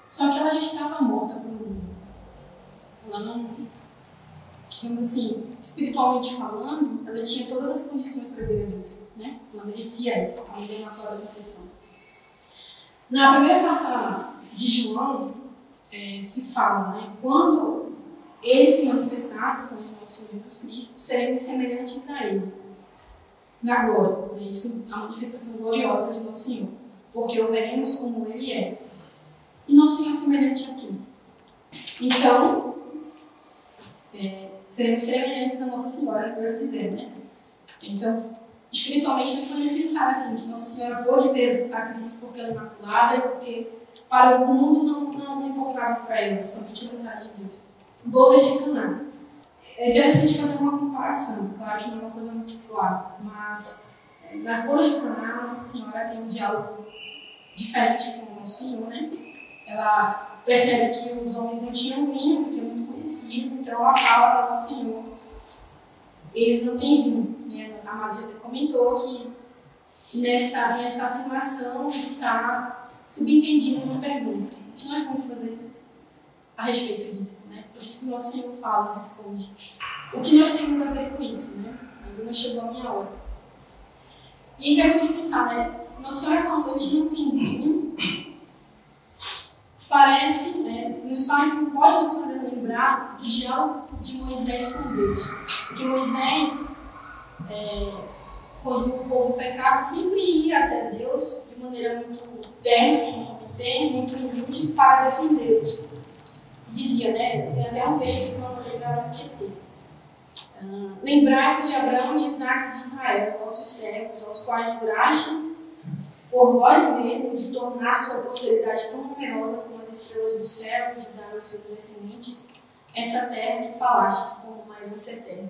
Só que ela já estava morta para o mundo. Ela não... digamos assim, espiritualmente falando, ela tinha todas as condições para ver a Deus, né? Ela merecia isso, a Imaculada Conceição. Na primeira carta de João, se fala, né? Quando ele se manifestar, quando o nosso Senhor Jesus Cristo, seremos semelhantes a ele, na glória. É isso, a manifestação gloriosa de nosso Senhor, porque o veremos como ele é. E nosso Senhor é semelhante a quem? Então, seremos semelhantes a Nossa Senhora, se Deus quiser, né? Então, espiritualmente, nós podemos pensar assim, que Nossa Senhora pôde ver a Cristo porque ela é imaculada e porque para o mundo não importava para ela, somente a vontade de Deus. Bodas de Caná. É interessante fazer uma comparação, claro que não é uma coisa muito clara, mas nas bodas de Caná, Nossa Senhora tem um diálogo diferente com o Nosso Senhor, né? Ela percebe que os homens não tinham vinho, isso aqui é muito conhecido, então ela fala para o Nosso Senhor, eles não têm vinho. Né? A Maria até comentou que nessa afirmação está subentendida uma pergunta. O que nós vamos fazer a respeito disso? Né? Por isso que o Nosso Senhor fala, responde. O que nós temos a ver com isso? Né? Ainda não chegou a minha hora. E é interessante pensar, né? Nossa Senhora falando, eles não têm vinho, parece, né, não pode nos fazer lembrar do diálogo de Moisés com Deus. Porque Moisés, quando o povo pecava, sempre ia até Deus de maneira muito terna, muito humilde, para defendê-los. E dizia, né, tem até um trecho aqui que eu não esqueci. Lembrai-vos de Abraão, de Isaac e de Israel, vossos servos, aos quais jurastes por vós mesmos de tornar sua posteridade tão numerosa como as estrelas do céu e de dar aos seus descendentes essa terra que falastes como uma herança eterna.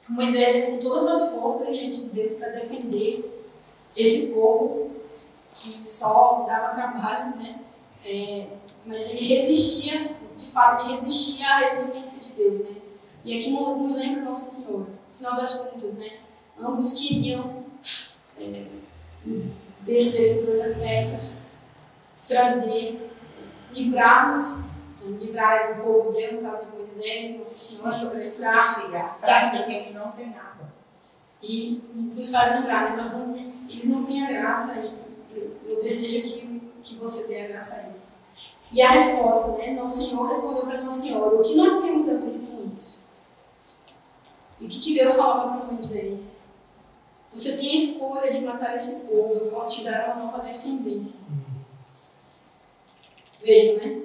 Moisés com todas as forças diante de Deus para defender esse povo que só dava trabalho, né? Mas ele resistia, de fato, ele resistia à resistência de Deus, né? E aqui nos lembra Nossa Senhora, no final das contas, né? Ambos queriam, dentro desses dois aspectos, trazer, livrar o povo hebreu, no caso de Moisés, Nossa Senhora, livrar da gente não tem nada. E nos faz lembrar, né? Eles não têm a graça e eu desejo que você dê a graça a eles. E a resposta, né? Nosso Senhor respondeu para Nossa Senhora, o que nós temos a ver com isso? E o que Deus falava para Moisés? Você tem a escolha de matar esse povo, eu posso te dar uma nova descendência. Veja, né?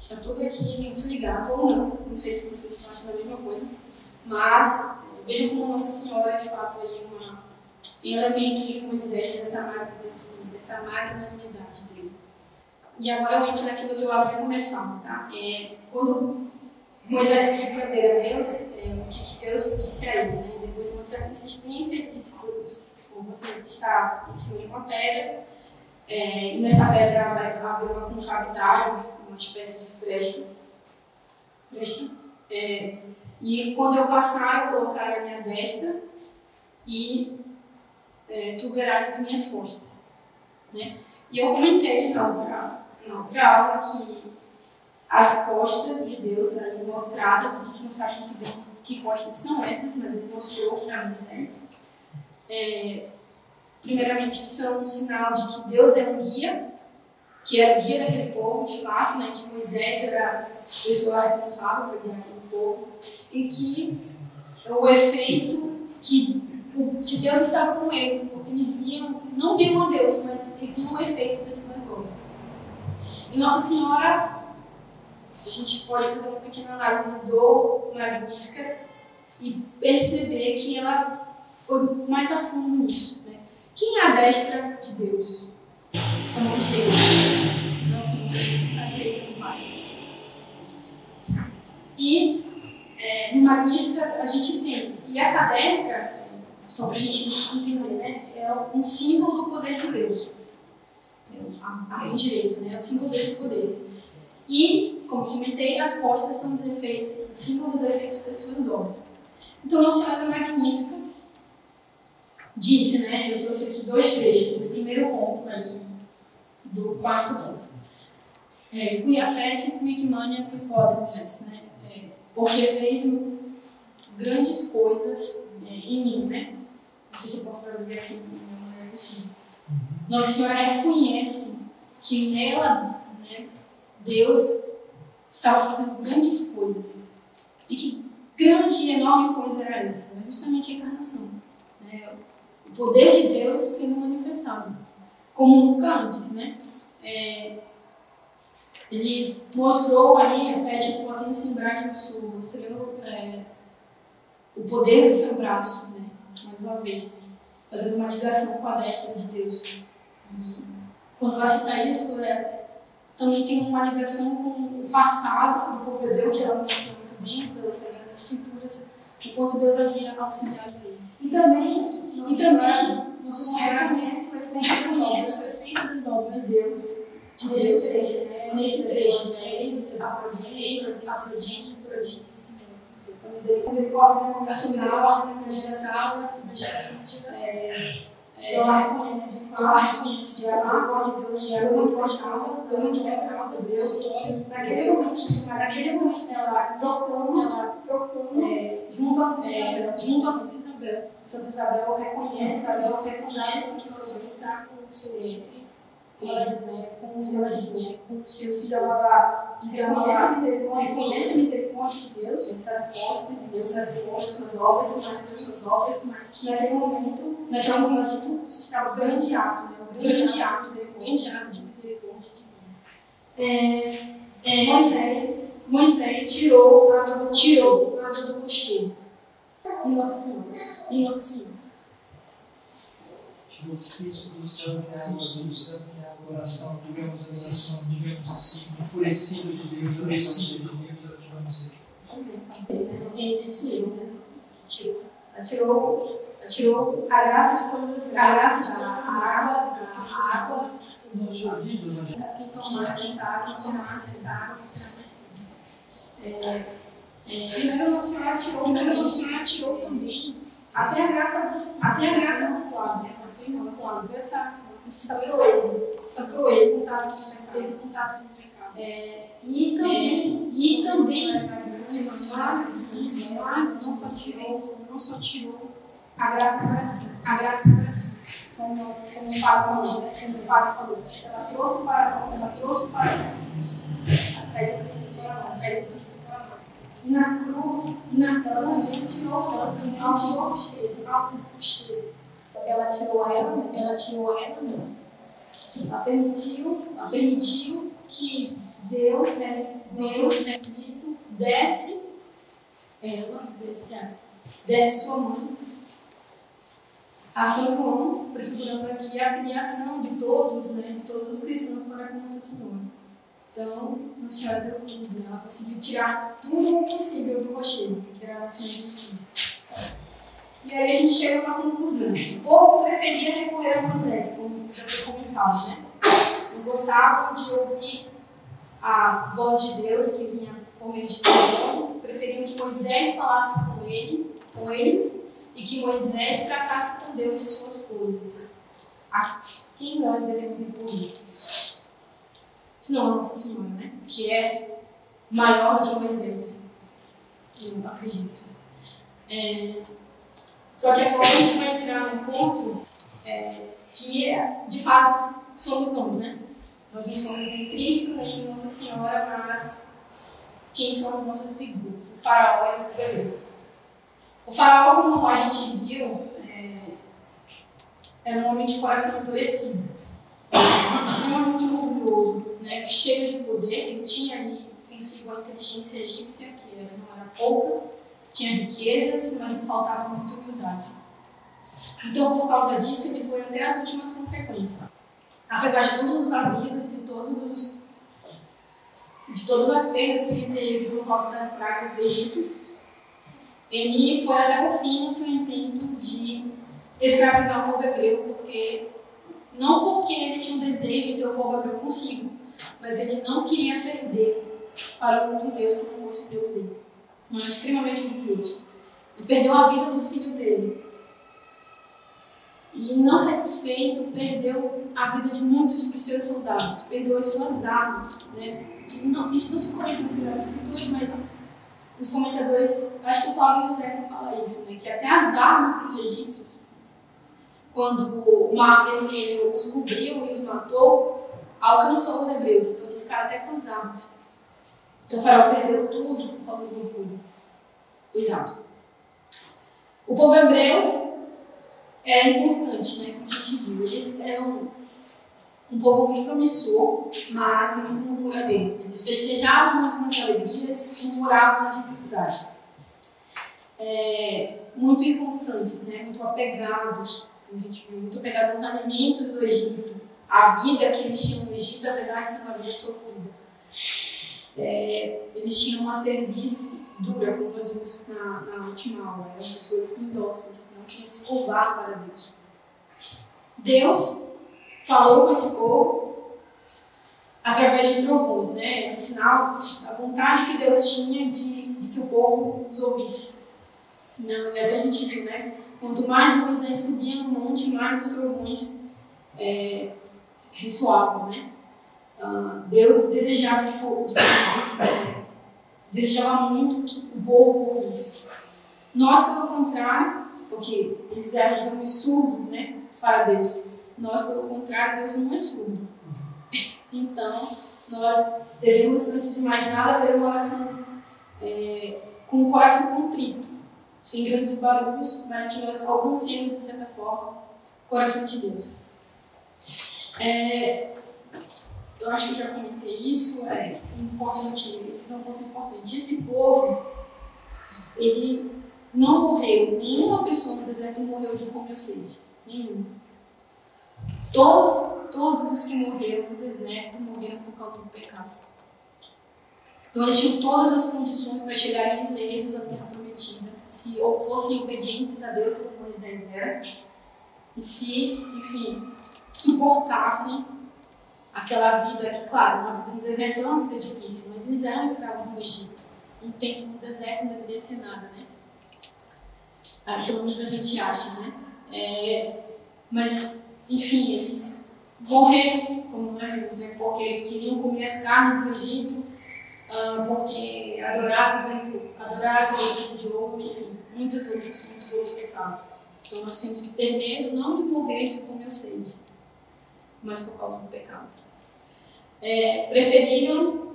está tudo aqui muito ligado, ou não sei se vocês estão achando a mesma coisa, mas vejam como Nossa Senhora, de fato, aí tem elementos de Moisés, dessa magnanimidade dele. E agora eu entro naquilo que eu havia começado, tá? Quando Moisés pediu para ver a Deus, o que Deus disse a ele, né? Depois de uma certa insistência, ele disse: você está em cima de uma pedra, e nessa pedra vai haver uma concavidade, uma espécie de fresta. E quando eu passar, eu colocarei a minha destra e tu verás as minhas costas. Né? E eu comentei na outra aula que as costas de Deus ali mostradas, a gente não sabe muito bem que costas são essas, mas ele mostrou para Moisés. Primeiramente, são um sinal de que Deus é um guia, que era o guia daquele povo, de fato, né, que Moisés era a pessoa responsável por guiar aquele povo, e que o efeito que Deus estava com eles, porque eles não viam a Deus, mas viam o efeito das suas obras. E Nossa Senhora, a gente pode fazer uma pequena análise do Magnífica e perceber que ela foi mais a fundo nisso. Né? Quem é a destra de Deus? São mãos de Deus. Nosso Senhor está à direita do Pai. E no Magnífica a gente tem. E essa destra, só para a gente entender, né, é um símbolo do poder de Deus. A mão direita, né, é o símbolo desse poder. E, como comentei, as costas são os efeitos, o símbolo dos efeitos das suas obras. Então, Nossa Senhora Magnífica disse, né, eu trouxe aqui 2 trechos, esse primeiro ponto aí, do 4º ponto. Quia fete, quid mania, quid potens, né? Porque fez grandes coisas em mim, né? Não sei se eu posso traduzir assim, assim. Nossa Senhora reconhece que nela, né, Deus estava fazendo grandes coisas. E que grande e enorme coisa era essa? Justamente a encarnação. Né? O poder de Deus sendo manifestado. Como nunca antes, né? Ele mostrou aí, a Fete potência em brachios, mostrando o poder do seu braço, né? Mais uma vez, fazendo uma ligação com a destra de Deus. E quando vai citar isso, também tem uma ligação com o passado do povo hebreu, que ela conhecia muito bem, pelas Sagradas Escrituras, enquanto Deus havia auxiliado eles. E também Nossa Senhora reconhece o efeito das obras de Deus. Nesse trecho, né? Eles aprodíneos, misericórdia condicional, então ela reconhece de fato a misericórdia de Deus, que era Deus, que naquele momento ela proclama junto a Santa Isabel. Santa Isabel reconhece a Deus, reconhece que você está com o seu livro. Ela dizer, com o seu filho, ela reconhece a misericórdia de Deus, essas costas de Deus, essas suas obras, mas que naquele momento se estava o grande ato, né? O grande ato de misericórdia divina. Moisés tirou a água do mosteiro em Nossa Senhora. Tirou Cristo do céu, que é a água do céu, que é a coração, digamos assim, enfurecido de Deus, vamos dizer. Ela tirou a graça de todas as graças, a água dos seus livros, quem tomar essa água, Primeiro Nossa Senhora tirou também até a graça do quadro. Essa proeza, teve contato com o pecado. E também não só tirou a graça para si, como o Padre falou, ela trouxe para nós, atraiu Cristo para nós, atraiu Cristo para nós. Na cruz, ela também tirou o cheiro. Ela tirou ela mesma. Ela permitiu que Deus, né, Deus, Cristo, desce sua mãe a São João, prefigurando aqui a filiação de todos, né, de todos os cristãos para com Nossa Senhora. Então, Nossa Senhora deu tudo, né? Ela conseguiu tirar tudo o possível do rochedo, que era a Senhora Jesus. E aí a gente chega a uma conclusão. O povo preferia recorrer a Moisés, como já foi comentado, né? Não gostavam de ouvir a voz de Deus que vinha por meio de trovões, preferiam que Moisés falasse com eles, e que Moisés tratasse com Deus de suas coisas. A quem nós devemos recorrer? Senão a Nossa Senhora, né? Que é maior do que Moisés. Eu acredito. Só que agora a gente vai entrar num ponto que de fato somos nós, né? Nós não somos em Cristo nem em Nossa Senhora, mas quem são as nossas figuras? O faraó e o povo. O faraó, como a gente viu, é um homem de coração endurecido, extremamente orgulhoso, né? Que chega de poder. Ele tinha ali consigo a inteligência egípcia, que não era pouca, tinha riquezas, mas lhe faltava muita humildade. Então, por causa disso, ele foi até as últimas consequências. Apesar de todos os avisos, de todas as perdas que ele teve por causa das pragas do Egito, ele foi até o fim no seu intento de escravizar o povo hebreu, não porque ele tinha um desejo de ter o povo hebreu consigo, mas ele não queria perder para outro Deus que não fosse o Deus dele. Ele era extremamente orgulhoso. Ele perdeu a vida do filho dele. E, não satisfeito, perdeu a vida de muitos dos seus soldados, perdeu as suas armas. Né? Isso não se comenta nas Sagradas Escrituras, mas os comentadores, acho que o Flávio José fala isso, né? Que até as armas dos egípcios, quando o Mar Vermelho os cobriu e os matou, alcançou os hebreus. Então eles ficaram até com as armas. Então o faraó perdeu tudo por causa do orgulho. Cuidado. O povo hebreu é inconstante, né? Como a gente viu. Eles eram um povo muito promissor, mas muito murmurador. Eles festejavam muito nas alegrias e murmuravam nas dificuldades. Muito inconstantes, né? Muito apegados, como a gente viu, muito apegados aos alimentos do Egito, à vida que eles tinham no Egito, apesar de ser uma vida sofrida. Eles tinham uma serviço dura, como nós vimos na última aula. Eram pessoas indóceis, não queriam se curvar para Deus. Deus falou com esse povo através de trovões, né? Um sinal da vontade que Deus tinha de que o povo os ouvisse. Não, e até a gente viu, né? Quanto mais Moisés subia no monte, mais os trovões ressoavam, né? Deus desejava desejava muito que o povo ouvisse. Nós, pelo contrário, porque eles eram, digamos, surdos, né, para Deus. Nós, pelo contrário, Deus não é surdo. Então, nós devemos, antes de mais nada, ter uma oração com o coração contrito, sem grandes barulhos, mas que nós alcancemos, de certa forma, o coração de Deus. Eu acho que eu já comentei isso, importante, esse é um ponto importante. Esse povo, ele não morreu, nenhuma pessoa no deserto morreu de fome ou sede, nenhuma. Todos os que morreram no deserto morreram por causa do pecado. Então eles tinham todas as condições para chegarem ilesos à terra prometida, se ou fossem obedientes a Deus como Moisés era, e se, enfim, suportassem aquela vida que, claro, uma vida no deserto é uma vida difícil, mas eles eram escravos no Egito. Um tempo no deserto não deveria ser nada, né? Pelo menos a gente acha, né? Mas, enfim, eles morreram, como nós vimos, né? Porque queriam comer as carnes do Egito, porque adoravam o becerro de ouro, enfim, muitos outros pecados. Então nós temos que ter medo não de morrer de fome ou sede, mas por causa do pecado. Preferiram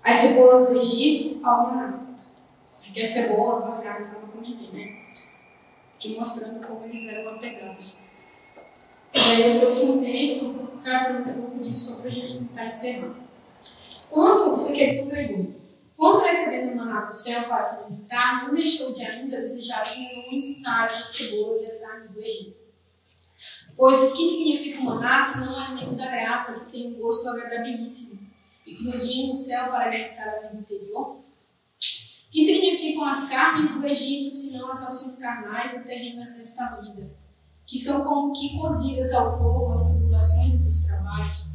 as cebolas do Egito ao maná. Aqui as cebolas, as carnes, como eu comentei, né? Aqui mostrando como eles eram apegados. Eu trouxe um texto tratando um pouco disso só para a gente tentar encerrar. Quando, isso aqui é de São Gregório, quando recebendo o maná do céu para se alimentar, não deixou de ainda desejar os melões, os alhos, as cebolas e as carnes do Egito. Pois o que significa o maná, senão o alimento da graça, que tem um gosto agradabilíssimo e que nos vem do céu para alimentar a vida interior? O que significam as carnes do Egito, senão as ações carnais e terrenas desta vida, que são como que cozidas ao fogo as tribulações e os trabalhos?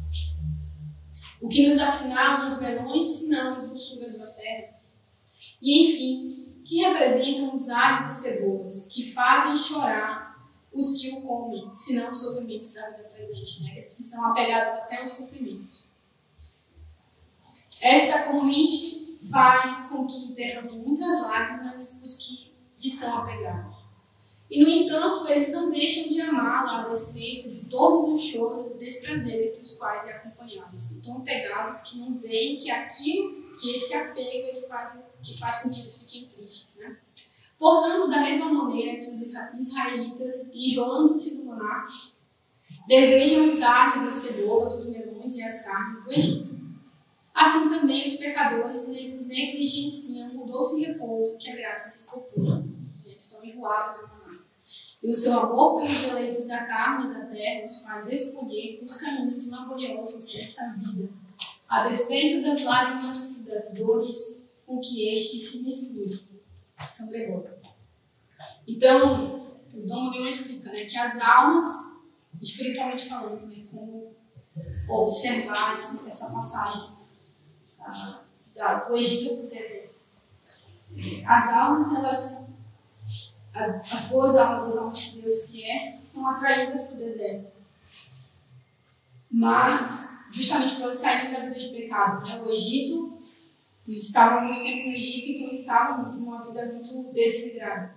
O que nos dá sinal nos melões, senão as doçuras da terra? E, enfim, que representam os alhos e cebolas, que fazem chorar os que o comem, senão os sofrimentos da vida presente, né? Aqueles que estão apegados até os sofrimentos. Esta comumente faz com que derramem muitas lágrimas os que lhe são apegados. E, no entanto, eles não deixam de amá-la a despeito de todos os choros e desprazeres dos quais é acompanhados. Estão tão apegados que não veem que esse apego é que faz com que eles fiquem tristes, né? Portanto, da mesma maneira que os israelitas, enjoando-se do maná, desejam os alhos, as cebolas, os melões e as carnes do Egito. Assim também os pecadores negligenciam o doce repouso que a graça lhes propõe. Eles estão enjoados do maná. E o seu amor pelos eleitos da carne e da terra os faz escolher os caminhos laboriosos desta vida, a despeito das lágrimas e das dores com que estes se misturam. São Gregório. Então, o Dom Manuel explica, né, que as almas, espiritualmente falando, né, como observar essa passagem do Egito para o deserto. As almas, as boas almas, as almas que Deus quer, são atraídas para o deserto. Mas, justamente para elas saírem da vida de pecado, né, o Egito, eles estavam muito tempo no Egito, então eles estavam numa vida muito desequilibrada.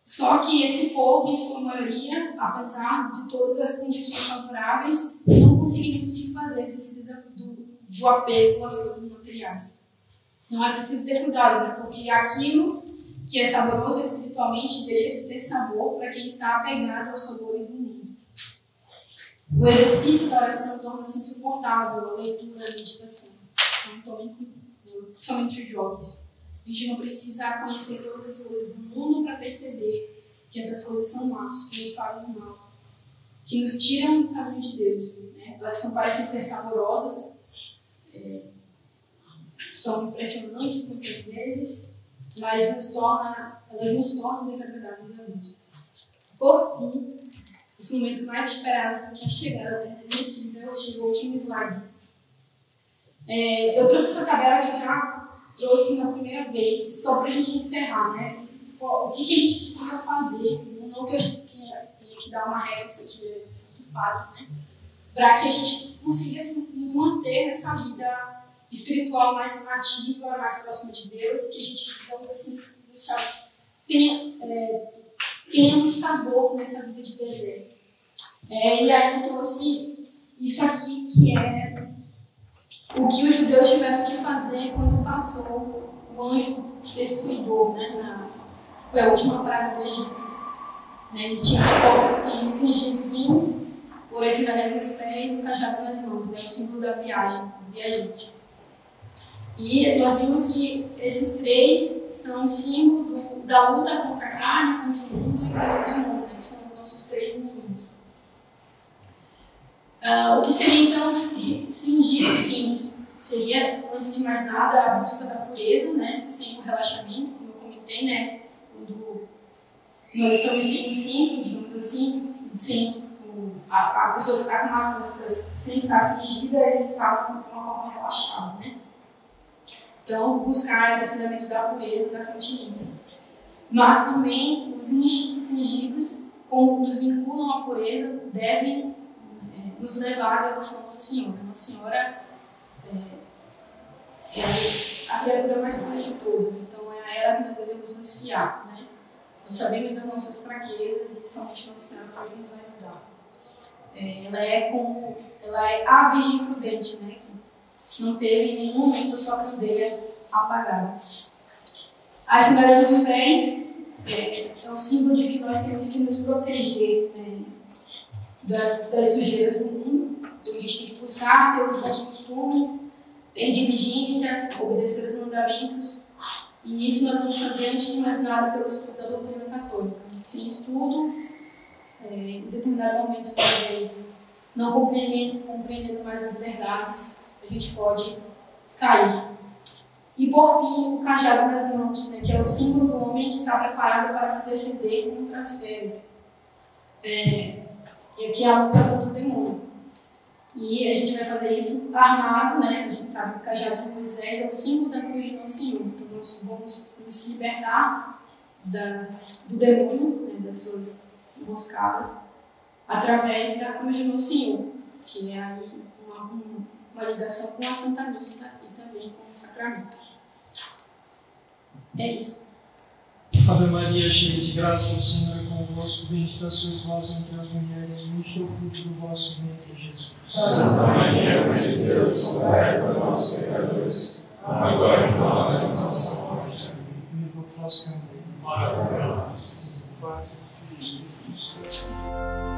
Só que esse povo, em sua maioria, apesar de todas as condições favoráveis, não conseguiram se desfazer do apego às coisas materiais. Não é preciso ter cuidado, né? Porque aquilo que é saboroso espiritualmente deixa de ter sabor para quem está apegado aos sabores do mundo. O exercício da oração torna-se insuportável, a leitura, a meditação. Então, somente os jovens. A gente não precisa conhecer todas as coisas do mundo para perceber que essas coisas são más, que nos fazem mal, que nos tiram do caminho de Deus. Né? Elas não parecem ser saborosas, são impressionantes muitas vezes, mas elas nos tornam desagradáveis a Deus. Por fim, esse momento mais esperado, que é a chegada da terra prometida, eu chego ao último slide. Eu trouxe essa tabela que eu já trouxe na primeira vez, só para a gente encerrar, né? O que a gente precisa fazer, não que eu tenha que dar uma regra se eu tiver dos padres, né? Para que a gente consiga nos manter nessa vida espiritual mais ativa, mais próxima de Deus, que a gente, digamos assim, tenha um sabor nessa vida de deserto. E aí eu trouxe isso aqui, que é o que os judeus tiveram que fazer quando passou o anjo destruidor, né? Foi a última praga do Egito. Né? Eles tinham que cingir os vinhos, pôr esse anéis nos pés e o cajado nas mãos, né? O símbolo da viagem, do viajante. E nós vimos que esses três são símbolo da luta contra a carne, contra o mundo e contra o demônio, né? Que são os nossos três inimigos. O que seria então cingir os rins? Seria, antes de mais nada, a busca da pureza, né? Sem o relaxamento, como eu comentei, né? Quando nós estamos sem o cinto, digamos assim, a pessoa está com uma túnica sem estar cingida, eles estavam de uma forma relaxada, né? Então, buscar esse elemento da pureza, da continência. Mas também os cingidos, como nos vinculam à pureza, devem nos levar à devoção à Nossa Senhora. Nossa Senhora é a criatura mais pura de todas, então é a ela que nós devemos nos fiar, né? Nós sabemos das nossas fraquezas e somente Nossa Senhora pode nos ajudar. Ela é a Virgem Prudente, né? Que não teve em nenhum momento a sua candeia apagada. A sandália dos pés é um símbolo de que nós temos que nos proteger, das sujeiras do mundo. Então a gente tem que buscar ter os bons costumes, ter diligência, obedecer os mandamentos. E isso nós vamos fazer antes de mais nada pelo estudo da doutrina católica. Sem estudo, em determinado momento, talvez, não compreendendo mais as verdades, a gente pode cair. E por fim, o cajado nas mãos, né, que é o símbolo do homem que está preparado para se defender contra as feras. E aqui é a luta contra o demônio. E a gente vai fazer isso armado, né? A gente sabe que o cajado de Moisés é o símbolo da cruz de Nosso Senhor. Então nós vamos nos libertar do demônio, né, das suas emboscadas, através da cruz de Nosso Senhor, que é aí uma ligação com a Santa Missa e também com os sacramentos. É isso. Ave Maria, cheia de graça, o Senhor é convosco, bendita sois vós entre as mulheres, bendito é o fruto do vosso ventre, Jesus. Santa Maria, Mãe de Deus, rogai por nós, pecadores, agora e na hora de nossa morte. Amém. Por vós também. Ora por nós. Pai, Filho e Espírito Santo.